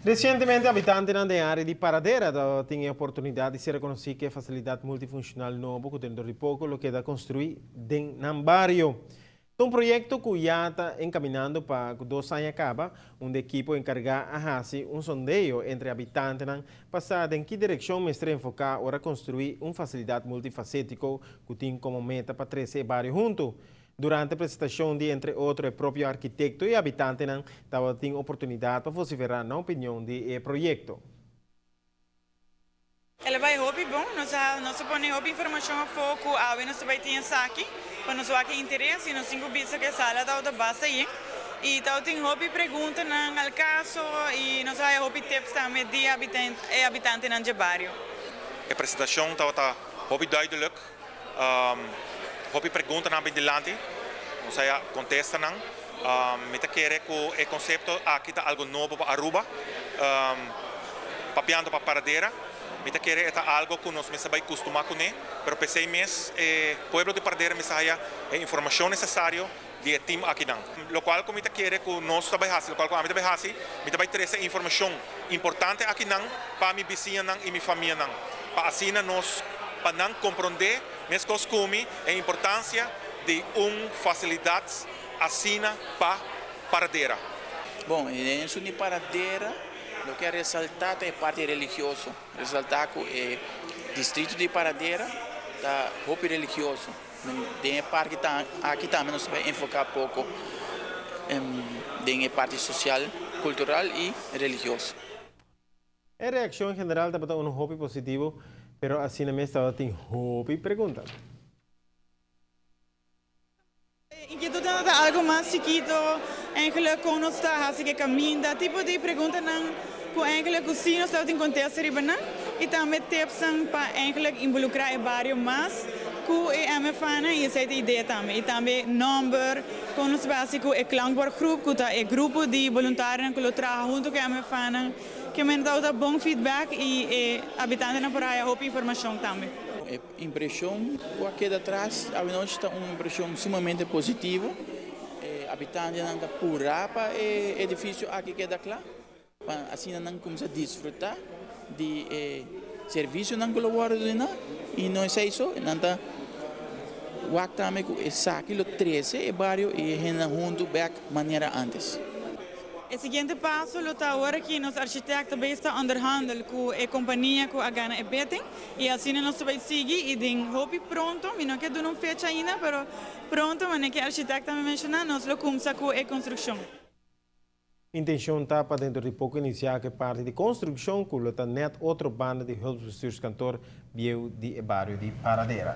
Recentemente, habitantes da área de Paradera têm a oportunidade de se reconhecer que a facilidade multifuncional novo que dentro de pouco lo queda construir em Nambario. Um projeto que já está encaminhando para 2 anos acaba, onde a equipe encarregada a fazer sondeio entre habitantes para em que direção mestre enfocar para construir uma facilidade multifacética que tem como meta para 13 bairros juntos. Durante a apresentação de, entre outros, o próprio arquiteto e habitante estava tendo oportunidade para vociferar na opinião do projeto. Ela vai hobby bom, nós põe hobby informação a foco, a nós vai ter aqui, para nós aqui interesse, nós cinco bisa que sala da basta aí. E tal tem hobby pergunta no caso e nós vai hobby tips também de habitante na Jabario. A apresentação estava hobby duidelijk. Hobby pergunta na Bindilante, ou seja, contesta não. Meta querer que o conceito aqui está algo novo para Aruba, papiando para Paradera. Meta querer é algo que nós vai acostumar com ele, mas pensei mesmo, o povo de Paradera me saia a informação necessária de time aqui não. O qual como meta querer que nós também faça, o qual como meta vai fazer, meta vai trazer informação importante aqui não para minha vizinha não e minha família não, para assim nós para não compreender meus costumes e a importância de facilidade assim para Paradera. Bom, em sua Paradera, eu quero ressaltar é a parte religiosa, ressaltar que o distrito de Paradera está muito religioso. Tem a parte que aqui também nós vamos enfocar pouco em parte social, cultural e religiosa. A reação em geral está um hobby positivo. Pero assim mesmo estava tem hobby pergunta. Inquietude é algo mais chiquito, eigenlijk como nós está assim que caminha, tipo de pergunta não, que eigenlijk o sim nós está em contexto ribanan, e também tips para eigenlijk involucrar o bairro mais, que é a minha fana e essa ideia também, e também number, como nós básico é klankbordgroep, que é grupo de voluntários que trabalham junto com a minha fana. Que me dá bom feedback e habitantes na praia hope informação também. A impressão aqui atrás, a nós está uma impressão sumamente positiva. Habitantes não pura para o edifício aqui que é claro, assim não começa a desfrutar de serviço não colaborado e não é isso, não está o acto também que aquilo 13 é bairro e gente junto back maneira antes. O seguinte passo é agora que os arquitetos estão underhandel com a companhia que agora é betting e assim nós vamos seguir e tem hope pronto, não que não fecha ainda, mas pronto, mas que o arquiteto também mencionou, nós começamos com a construção. A intenção está para dentro de pouco iniciar que parte de construção que está net outra banda de Hulpbestuurskantoor Bieu de bairro de Paradera.